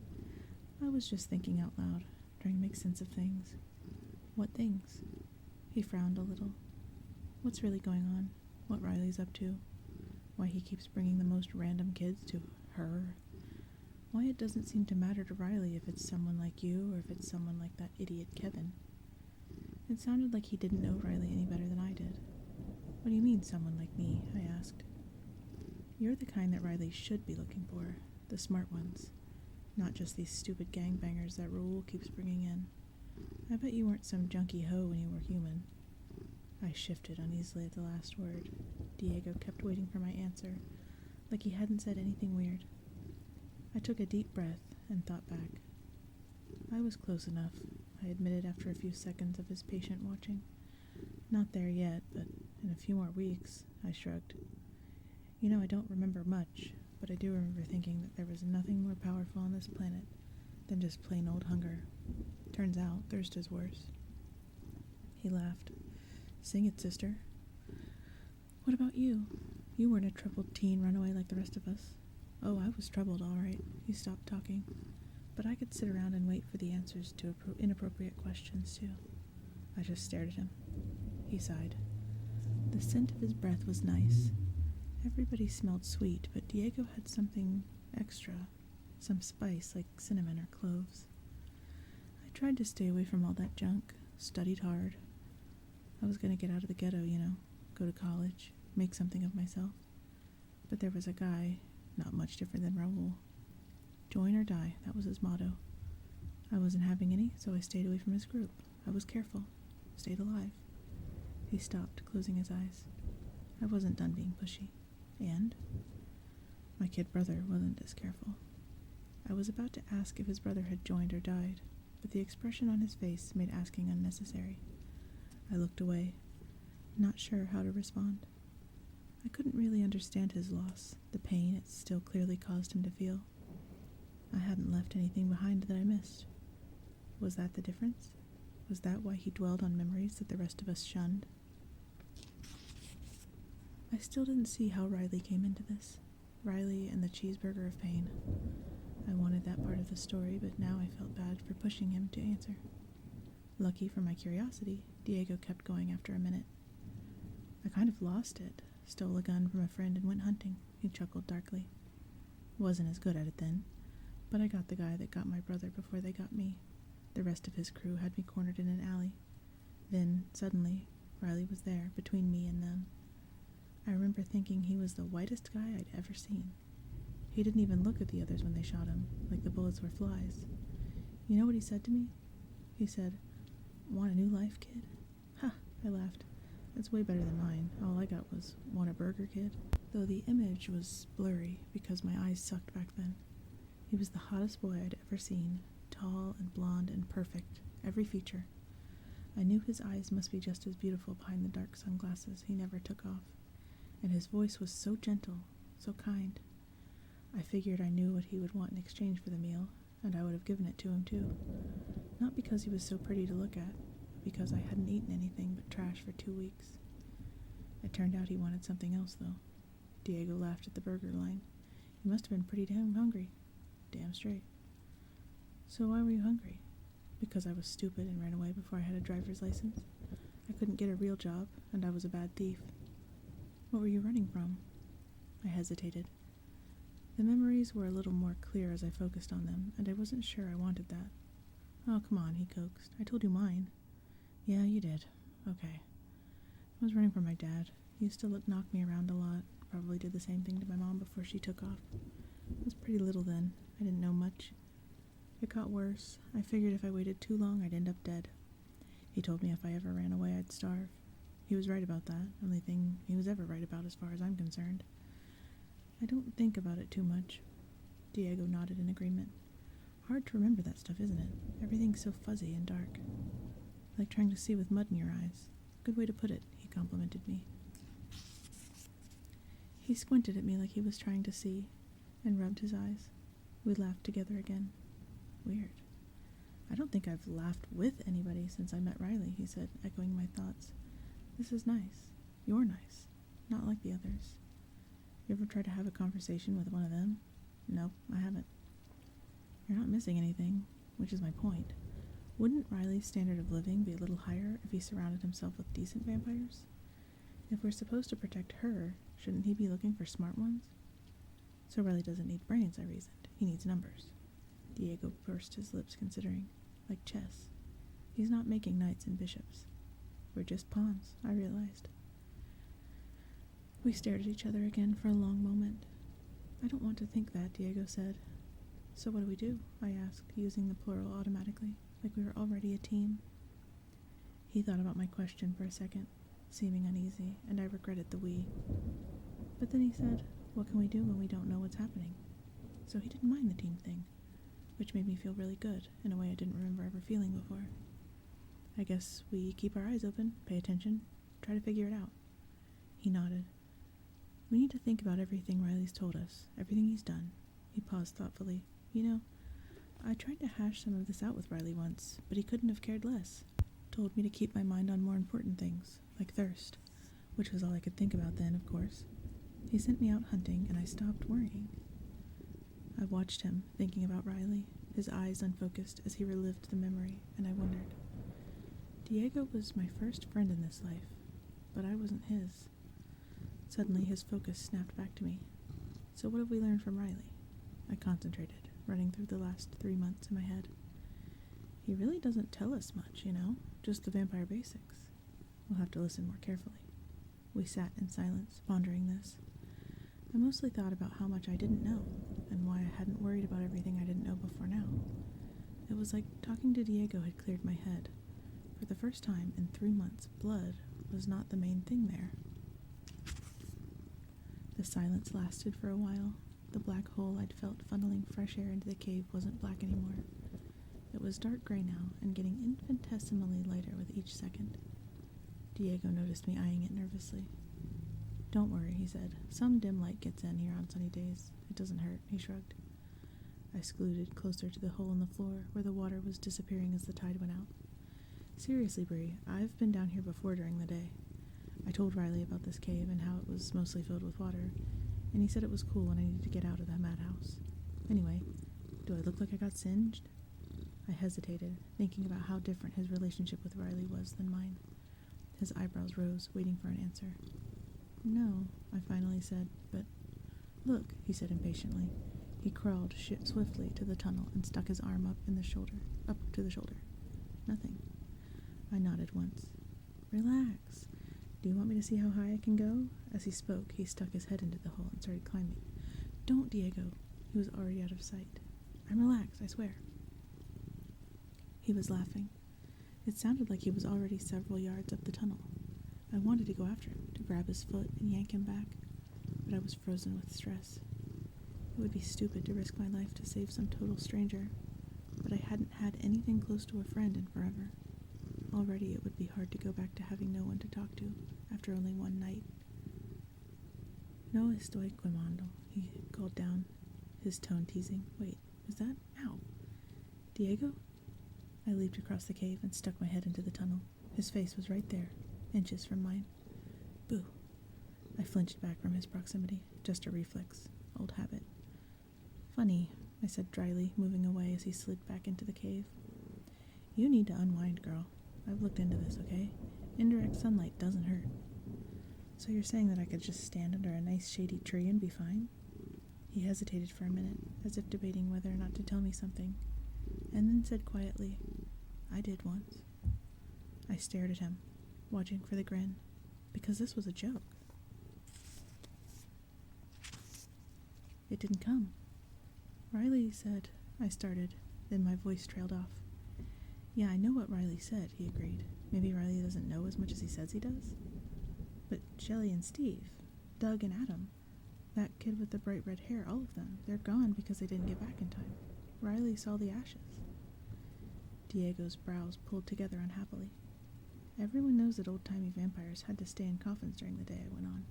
"I was just thinking out loud, trying to make sense of things." "What things?" He frowned a little. "What's really going on? What Riley's up to? Why he keeps bringing the most random kids to her? Why it doesn't seem to matter to Riley if it's someone like you or if it's someone like that idiot Kevin." It sounded like he didn't know Riley any better than I did. "What do you mean, someone like me?" I asked. "You're the kind that Riley should be looking for, the smart ones. Not just these stupid gangbangers that Raoul keeps bringing in. I bet you weren't some junky hoe when you were human." I shifted uneasily at the last word. Diego kept waiting for my answer, like he hadn't said anything weird. I took a deep breath and thought back. "I was close enough," I admitted after a few seconds of his patient watching. Not there yet, but in a few more weeks, I shrugged. You know, I don't remember much, but I do remember thinking that there was nothing more powerful on this planet than just plain old hunger. Turns out, thirst is worse. He laughed. Sing it, sister. What about you? You weren't a troubled teen runaway like the rest of us. Oh, I was troubled, all right. He stopped talking. But I could sit around and wait for the answers to inappropriate questions, too. I just stared at him. He sighed. The scent of his breath was nice. Everybody smelled sweet, but Diego had something extra, some spice like cinnamon or cloves. I tried to stay away from all that junk, studied hard. I was going to get out of the ghetto, you know, go to college, make something of myself. But there was a guy, not much different than Raoul. Join or die, that was his motto. I wasn't having any, so I stayed away from his group. I was careful, stayed alive. He stopped, closing his eyes. I wasn't done being pushy. And my kid brother wasn't as careful. I was about to ask if his brother had joined or died, but the expression on his face made asking unnecessary. I looked away, not sure how to respond. I couldn't really understand his loss, the pain it still clearly caused him to feel. I hadn't left anything behind that I missed. Was that the difference? Was that why he dwelled on memories that the rest of us shunned? I still didn't see how Riley came into this. Riley and the cheeseburger of pain. I wanted that part of the story, but now I felt bad for pushing him to answer. Lucky for my curiosity, Diego kept going after a minute. I kind of lost it. Stole a gun from a friend and went hunting. He chuckled darkly. Wasn't as good at it then, but I got the guy that got my brother before they got me. The rest of his crew had me cornered in an alley. Then, suddenly, Riley was there, between me and them. I remember thinking he was the whitest guy I'd ever seen. He didn't even look at the others when they shot him, like the bullets were flies. You know what he said to me? He said, "Want a new life, kid?" Ha! I laughed. That's way better than mine. All I got was, "Want a burger, kid?" Though the image was blurry because my eyes sucked back then. He was the hottest boy I'd ever seen, tall and blonde and perfect, every feature. I knew his eyes must be just as beautiful behind the dark sunglasses he never took off, and his voice was so gentle, so kind. I figured I knew what he would want in exchange for the meal, and I would have given it to him too. Not because he was so pretty to look at, but because I hadn't eaten anything but trash for 2 weeks. It turned out he wanted something else, though. Diego laughed at the burger line. He must have been pretty damn hungry. Damn straight. So why were you hungry? Because I was stupid and ran away before I had a driver's license. I couldn't get a real job, and I was a bad thief. What were you running from? I hesitated. The memories were a little more clear as I focused on them, and I wasn't sure I wanted that. Oh, come on, he coaxed. I told you mine. Yeah, you did. Okay. I was running from my dad. He used to knock me around a lot. Probably did the same thing to my mom before she took off. I was pretty little then. I didn't know much. It got worse. I figured if I waited too long, I'd end up dead. He told me if I ever ran away, I'd starve. He was right about that. Only thing he was ever right about as far as I'm concerned. I don't think about it too much. Diego nodded in agreement. Hard to remember that stuff, isn't it? Everything's so fuzzy and dark. Like trying to see with mud in your eyes. Good way to put it, he complimented me. He squinted at me like he was trying to see, and rubbed his eyes. We laughed together again. Weird. I don't think I've laughed with anybody since I met Riley, he said, echoing my thoughts. This is nice. You're nice. Not like the others. You ever try to have a conversation with one of them? Nope, I haven't. You're not missing anything, which is my point. Wouldn't Riley's standard of living be a little higher if he surrounded himself with decent vampires? If we're supposed to protect her, shouldn't he be looking for smart ones? So Riley doesn't need brains, I reasoned. He needs numbers. Diego pursed his lips, considering. Like chess. He's not making knights and bishops. We're just pawns, I realized. We stared at each other again for a long moment. I don't want to think that, Diego said. So what do? I asked, using the plural automatically, like we were already a team. He thought about my question for a second, seeming uneasy, and I regretted the we. But then he said, what can we do when we don't know what's happening? So he didn't mind the team thing, which made me feel really good, in a way I didn't remember ever feeling before. I guess we keep our eyes open, pay attention, Try to figure it out. He nodded. We need to think about everything Riley's told us, everything he's done. He paused thoughtfully. You know, I tried to hash some of this out with Riley once, but he couldn't have cared less. Told me to keep my mind on more important things, like thirst, which was all I could think about then, of course. He sent me out hunting, and I stopped worrying. I watched him, thinking about Riley, his eyes unfocused as he relived the memory, and I wondered. Diego was my first friend in this life, but I wasn't his. Suddenly, his focus snapped back to me. So what have we learned from Riley? I concentrated, running through the last 3 months in my head. He really doesn't tell us much, just the vampire basics. We'll have to listen more carefully. We sat in silence, pondering this. I mostly thought about how much I didn't know, and why I hadn't worried about everything I didn't know before now. It was like talking to Diego had cleared my head. For the first time in 3 months, blood was not the main thing there. The silence lasted for a while. The black hole I'd felt funneling fresh air into the cave wasn't black anymore. It was dark gray now, and getting infinitesimally lighter with each second. Diego noticed me eyeing it nervously. Don't worry, he said. Some dim light gets in here on sunny days. It doesn't hurt, he shrugged. I scooted closer to the hole in the floor, where the water was disappearing as the tide went out. Seriously, Bree, I've been down here before during the day. I told Riley about this cave and how it was mostly filled with water, and he said it was cool when I needed to get out of that madhouse. Anyway, do I look like I got singed? I hesitated, thinking about how different his relationship with Riley was than mine. His eyebrows rose, waiting for an answer. No, I finally said, but... Look, he said impatiently. He crawled swiftly to the tunnel and stuck his arm up to the shoulder. Nothing. I nodded once. Relax. Do you want me to see how high I can go? As he spoke, he stuck his head into the hole and started climbing. Don't, Diego. He was already out of sight. I'm relaxed, I swear. He was laughing. It sounded like he was already several yards up the tunnel. I wanted to go after him, to grab his foot and yank him back, but I was frozen with stress. It would be stupid to risk my life to save some total stranger, but I hadn't had anything close to a friend in forever. Already it would be hard to go back to having no one to talk to after only one night. No estoy quemando, he called down, his tone teasing. Wait, is that? Ow. Diego? I leaped across the cave and stuck my head into the tunnel. His face was right there, inches from mine. Boo. I flinched back from his proximity, just a reflex, old habit. Funny, I said dryly, moving away as he slid back into the cave. You need to unwind, girl. I've looked into this, okay? Indirect sunlight doesn't hurt. So you're saying that I could just stand under a nice shady tree and be fine? He hesitated for a minute, as if debating whether or not to tell me something, and then said quietly, I did once. I stared at him, watching for the grin, because this was a joke. It didn't come. Riley said, I started, then my voice trailed off. Yeah, I know what Riley said, he agreed. Maybe Riley doesn't know as much as he says he does. But Shelley and Steve, Doug and Adam, that kid with the bright red hair, all of them, they're gone because they didn't get back in time. Riley saw the ashes. Diego's brows pulled together unhappily. Everyone knows that old-timey vampires had to stay in coffins during the day, I went on,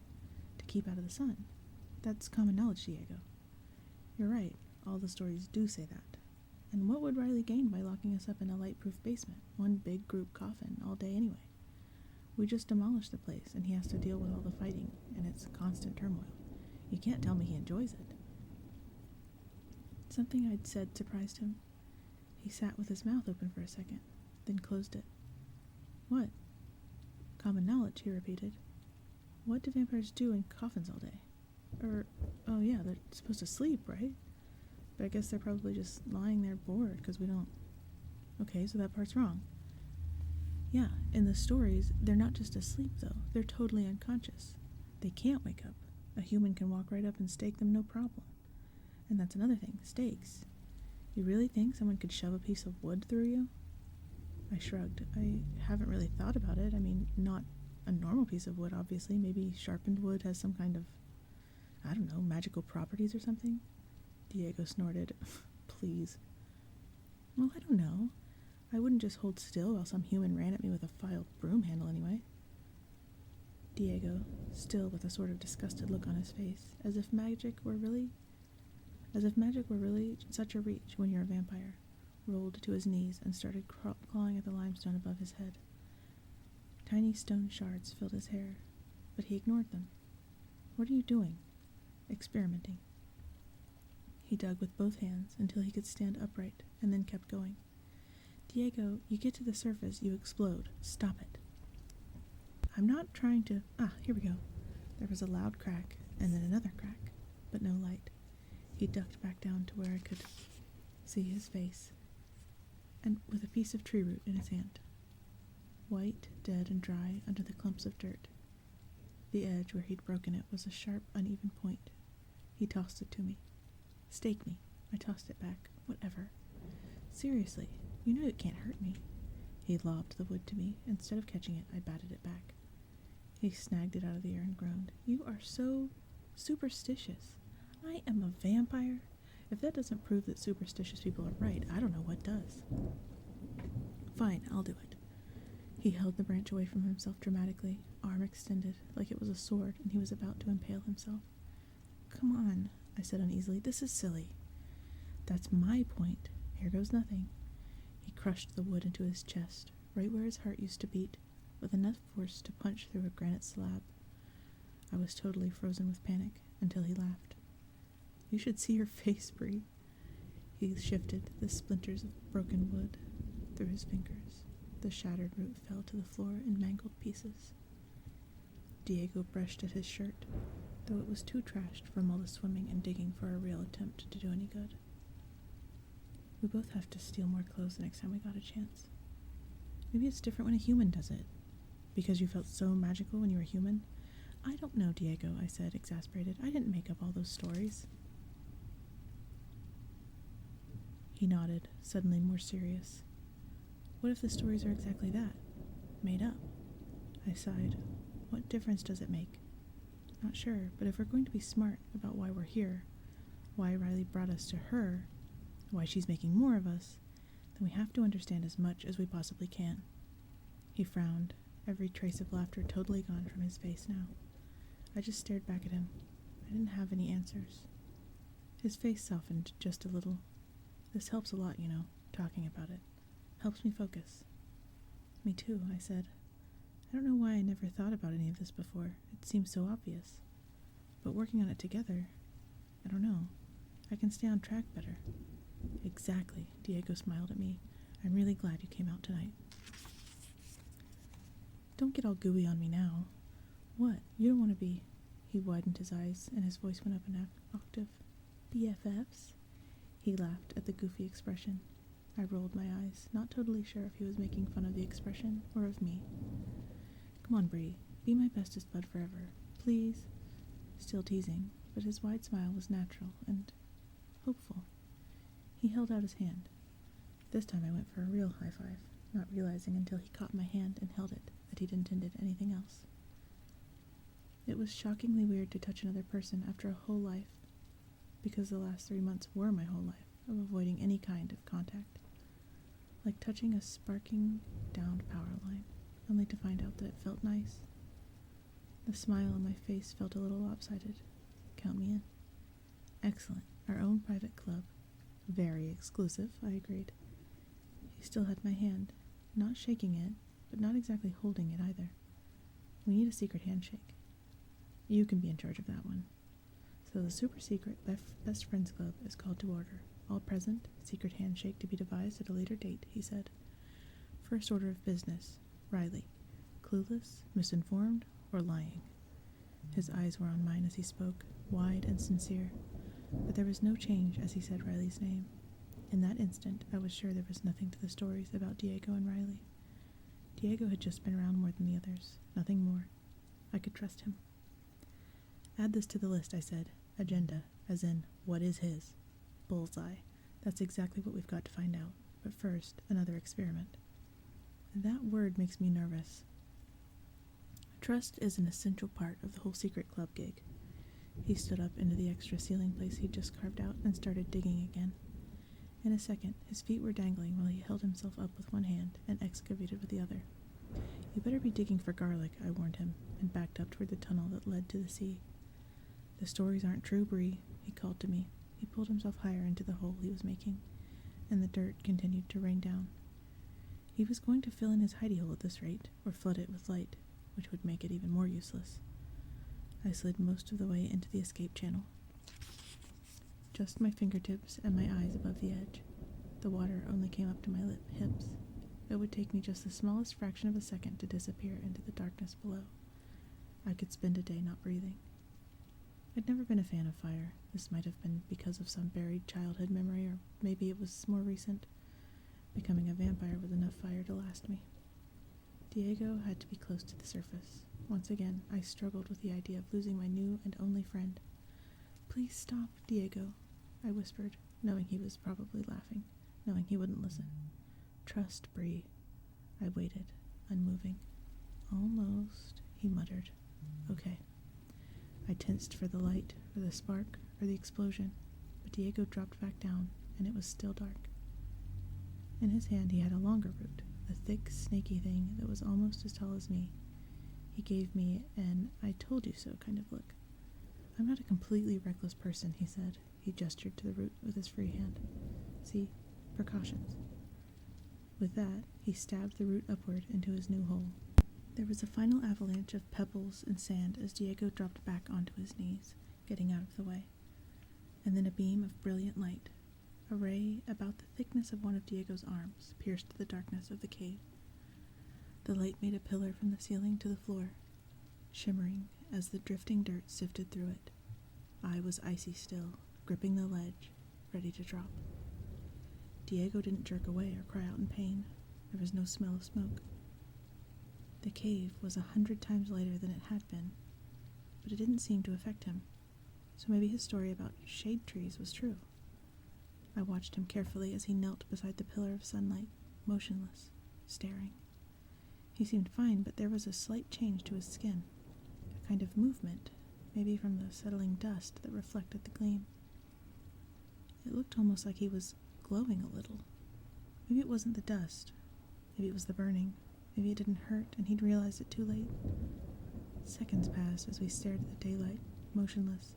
to keep out of the sun. That's common knowledge, Diego. You're right, all the stories do say that. And what would Riley gain by locking us up in a light-proof basement, one big group coffin, all day anyway? We just demolished the place, and he has to deal with all the fighting, and its constant turmoil. You can't tell me he enjoys it. Something I'd said surprised him. He sat with his mouth open for a second, then closed it. What? Common knowledge, he repeated. What do vampires do in coffins all day? Oh yeah, they're supposed to sleep, right? But I guess they're probably just lying there bored because we don't... Okay, so that part's wrong. Yeah, in the stories, they're not just asleep, though. They're totally unconscious. They can't wake up. A human can walk right up and stake them, no problem. And that's another thing, stakes. You really think someone could shove a piece of wood through you? I shrugged. I haven't really thought about it. I mean, not a normal piece of wood, obviously. Maybe sharpened wood has some kind of, I don't know, magical properties or something? Diego snorted. Please. Well, I don't know. I wouldn't just hold still while some human ran at me with a filed broom handle anyway. Diego, still with a sort of disgusted look on his face, as if magic were really such a reach when you're a vampire, rolled to his knees and started clawing at the limestone above his head. Tiny stone shards filled his hair, but he ignored them. "What are you doing?" "Experimenting." He dug with both hands until he could stand upright, and then kept going. "Diego, you get to the surface, you explode. Stop it." "I'm not trying to—" Here we go. There was a loud crack, and then another crack, but no light. He ducked back down to where I could see his face, and with a piece of tree root in his hand. White, dead, and dry under the clumps of dirt. The edge where he'd broken it was a sharp, uneven point. He tossed it to me. "Stake me." I tossed it back. "Whatever." "Seriously, you know it can't hurt me." He lobbed the wood to me. Instead of catching it, I batted it back. He snagged it out of the air and groaned. "You are so superstitious. I am a vampire. If that doesn't prove that superstitious people are right, I don't know what does." "Fine, I'll do it." He held the branch away from himself dramatically, arm extended, like it was a sword, and he was about to impale himself. "Come on," I said uneasily. "This is silly." "That's my point. Here goes nothing." He crushed the wood into his chest, right where his heart used to beat, with enough force to punch through a granite slab. I was totally frozen with panic, until he laughed. "You should see your face, Bree." He shifted the splinters of broken wood through his fingers. The shattered root fell to the floor in mangled pieces. Diego brushed at his shirt, though it was too trashed from all the swimming and digging for a real attempt to do any good. "We both have to steal more clothes the next time we got a chance." "Maybe it's different when a human does it. Because you felt so magical when you were human?" "I don't know, Diego," I said, exasperated. "I didn't make up all those stories." He nodded, suddenly more serious. "What if the stories are exactly that? Made up?" I sighed. "What difference does it make?" "Not sure, but if we're going to be smart about why we're here, why Riley brought us to her, why she's making more of us, then we have to understand as much as we possibly can." He frowned, every trace of laughter totally gone from his face now. I just stared back at him. I didn't have any answers. His face softened just a little. "This helps a lot, you know, talking about it. Helps me focus." "Me too," I said. "I don't know why I never thought about any of this before. It seems so obvious. But working on it together, I don't know. I can stay on track better." "Exactly," Diego smiled at me. "I'm really glad you came out tonight." "Don't get all gooey on me now." "What? You don't want to be—" He widened his eyes, and his voice went up an octave. "BFFs?" He laughed at the goofy expression. I rolled my eyes, not totally sure if he was making fun of the expression or of me. "Come on, Bree. Be my bestest bud forever. Please." Still teasing, but his wide smile was natural and hopeful. He held out his hand. This time I went for a real high five, not realizing until he caught my hand and held it that he'd intended anything else. It was shockingly weird to touch another person after a whole life, because the last 3 months were my whole life of avoiding any kind of contact. Like touching a sparking downed power line, only to find out that it felt nice. The smile on my face felt a little lopsided. Count me in. "Excellent. Our own private club. Very exclusive," I agreed. He still had my hand, not shaking it, but not exactly holding it either. "We need a secret handshake." "You can be in charge of that one." "So the super secret Best Friends Club is called to order. All present, secret handshake to be devised at a later date," he said. "First order of business, Riley. Clueless, misinformed, or lying?" His eyes were on mine as he spoke, wide and sincere, but there was no change as he said Riley's name. In that instant, I was sure there was nothing to the stories about Diego and Riley. Diego had just been around more than the others, nothing more. I could trust him. "Add this to the list," I said. "Agenda, as in, what is his? Bullseye. That's exactly what we've got to find out. But first, another experiment." That word makes me nervous. Trust is an essential part of the whole secret club gig. He stood up into the extra ceiling place he'd just carved out and started digging again. In a second, his feet were dangling while he held himself up with one hand and excavated with the other. "You better be digging for garlic," I warned him, and backed up toward the tunnel that led to the sea. "The stories aren't true, Bree," he called to me. He pulled himself higher into the hole he was making, and the dirt continued to rain down. He was going to fill in his hidey hole at this rate, or flood it with light, which would make it even more useless. I slid most of the way into the escape channel. Just my fingertips and my eyes above the edge. The water only came up to my hips. It would take me just the smallest fraction of a second to disappear into the darkness below. I could spend a day not breathing. I'd never been a fan of fire. This might have been because of some buried childhood memory, or maybe it was more recent. Becoming a vampire with enough fire to last me. Diego had to be close to the surface. Once again, I struggled with the idea of losing my new and only friend. "Please stop, Diego," I whispered, knowing he was probably laughing, knowing he wouldn't listen. "Trust, Bree." I waited, unmoving. "Almost," he muttered. "Okay." I tensed for the light, or the spark, or the explosion, but Diego dropped back down, and it was still dark. In his hand he had a longer root, a thick, snaky thing that was almost as tall as me. He gave me an "I told you so" kind of look. "I'm not a completely reckless person," he said. He gestured to the root with his free hand. "See? Precautions." With that, he stabbed the root upward into his new hole. There was a final avalanche of pebbles and sand as Diego dropped back onto his knees, getting out of the way. And then a beam of brilliant light, a ray about the thickness of one of Diego's arms, pierced the darkness of the cave. The light made a pillar from the ceiling to the floor, shimmering as the drifting dirt sifted through it. I was icy still, gripping the ledge, ready to drop. Diego didn't jerk away or cry out in pain. There was no smell of smoke. The cave was 100 times lighter than it had been, but it didn't seem to affect him, so maybe his story about shade trees was true. I watched him carefully as he knelt beside the pillar of sunlight, motionless, staring. He seemed fine, but there was a slight change to his skin, a kind of movement, maybe from the settling dust that reflected the gleam. It looked almost like he was glowing a little. Maybe it wasn't the dust. Maybe it was the burning. Maybe it didn't hurt, and he'd realized it too late. Seconds passed as we stared at the daylight, motionless.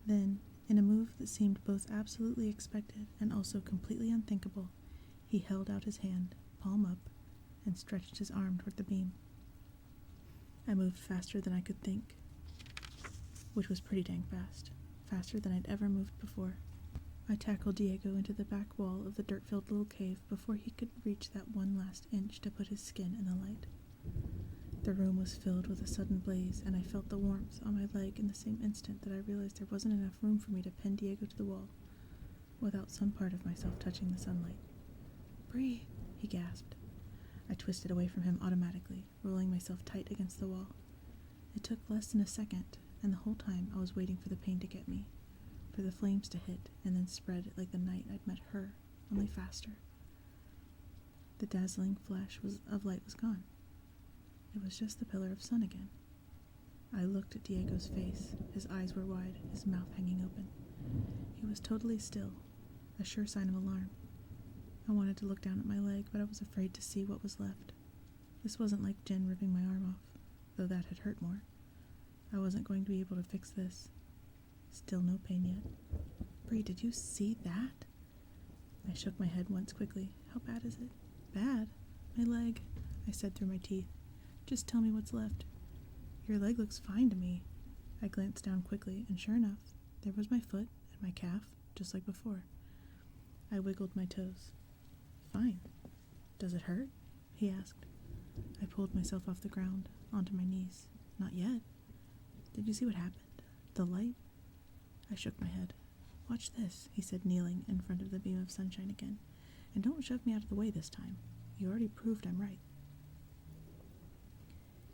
Then, in a move that seemed both absolutely expected and also completely unthinkable, he held out his hand, palm up, and stretched his arm toward the beam. I moved faster than I could think, which was pretty dang fast, faster than I'd ever moved before. I tackled Diego into the back wall of the dirt-filled little cave before he could reach that one last inch to put his skin in the light. The room was filled with a sudden blaze, and I felt the warmth on my leg in the same instant that I realized there wasn't enough room for me to pin Diego to the wall without some part of myself touching the sunlight. "Bree," he gasped. I twisted away from him automatically, rolling myself tight against the wall. It took less than a second, and the whole time I was waiting for the pain to get me, for the flames to hit and then spread like the night I'd met her, only faster. The dazzling flash of light was gone. It was just the pillar of sun again. I looked at Diego's face. His eyes were wide, his mouth hanging open. He was totally still, a sure sign of alarm. I wanted to look down at my leg, but I was afraid to see what was left. This wasn't like Jen ripping my arm off, though that had hurt more. I wasn't going to be able to fix this. Still no pain yet. "Bree, did you see that?" I shook my head once quickly. "How bad is it?" "Bad? My leg," I said through my teeth. "Just tell me what's left." "Your leg looks fine to me." I glanced down quickly, and sure enough, there was my foot and my calf, just like before. I wiggled my toes. "Fine. Does it hurt?" he asked. I pulled myself off the ground, onto my knees. "Not yet." "Did you see what happened? The light?" I shook my head. "Watch this," he said, kneeling in front of the beam of sunshine again. "And don't shove me out of the way this time. You already proved I'm right."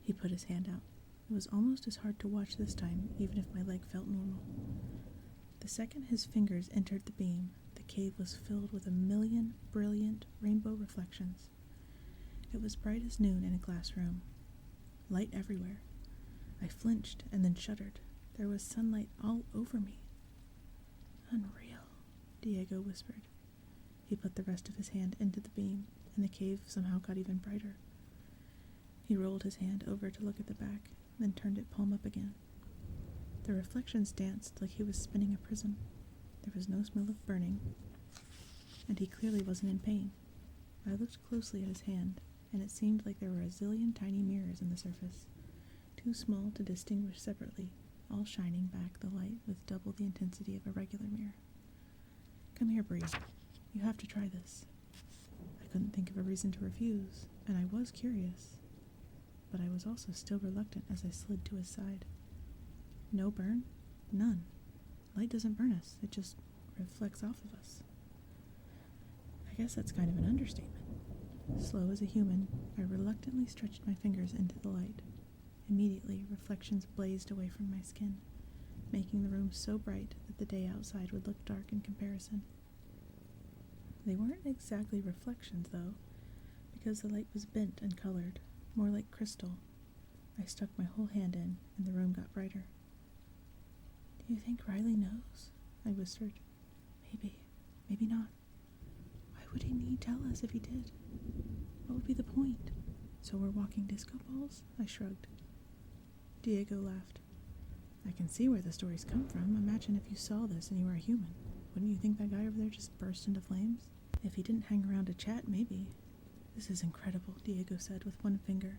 He put his hand out. It was almost as hard to watch this time, even if my leg felt normal. The second his fingers entered the beam, the cave was filled with 1,000,000 brilliant rainbow reflections. It was bright as noon in a glass room. Light everywhere. I flinched and then shuddered. There was sunlight all over me. "Unreal," Diego whispered. He put the rest of his hand into the beam, and the cave somehow got even brighter. He rolled his hand over to look at the back, then turned it palm up again. The reflections danced like he was spinning a prism. There was no smell of burning, and he clearly wasn't in pain. I looked closely at his hand, and it seemed like there were a zillion tiny mirrors in the surface, too small to distinguish separately, all shining back the light with double the intensity of a regular mirror. "Come here, Bree. You have to try this." I couldn't think of a reason to refuse, and I was curious, but I was also still reluctant as I slid to his side. "No burn? None. Light doesn't burn us, it just reflects off of us." I guess that's kind of an understatement. Slow as a human, I reluctantly stretched my fingers into the light. Immediately, reflections blazed away from my skin, making the room so bright that the day outside would look dark in comparison. They weren't exactly reflections, though, because the light was bent and colored, more like crystal. I stuck my whole hand in, and the room got brighter. "Do you think Riley knows?" I whispered. Maybe not. Why would he need tell us if he did? What would be the point? So we're walking disco balls? I shrugged. Diego laughed. "I can see where the stories come from. Imagine if you saw this and you were a human. Wouldn't you think that guy over there just burst into flames? If he didn't hang around to chat, maybe." "This is incredible," Diego said with one finger.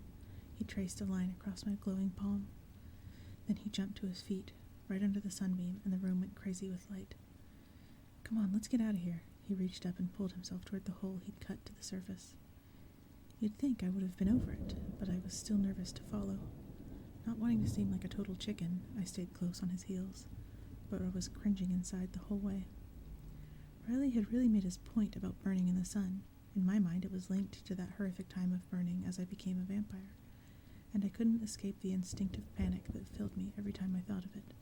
He traced a line across my glowing palm. Then he jumped to his feet, right under the sunbeam, and the room went crazy with light. "Come on, let's get out of here." He reached up and pulled himself toward the hole he'd cut to the surface. You'd think I would have been over it, but I was still nervous to follow. Not wanting to seem like a total chicken, I stayed close on his heels, but I was cringing inside the whole way. Riley had really made his point about burning in the sun. In my mind, it was linked to that horrific time of burning as I became a vampire, and I couldn't escape the instinctive panic that filled me every time I thought of it.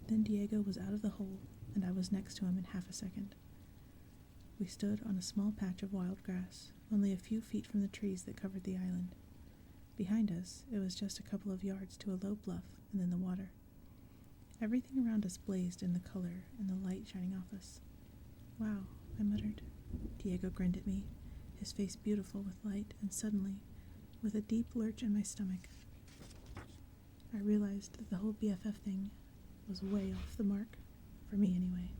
Then Diego was out of the hole, and I was next to him in half a second. We stood on a small patch of wild grass, only a few feet from the trees that covered the island. Behind us, it was just a couple of yards to a low bluff and then the water. Everything around us blazed in the color and the light shining off us. "Wow," I muttered. Diego grinned at me, his face beautiful with light, and suddenly, with a deep lurch in my stomach, I realized that the whole BFF thing was way off the mark, for me anyway.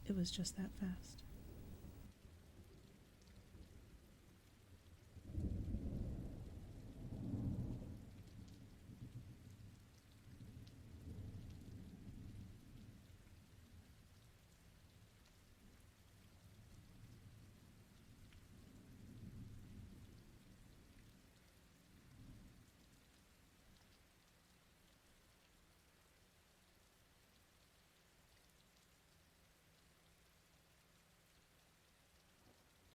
It was just that fast.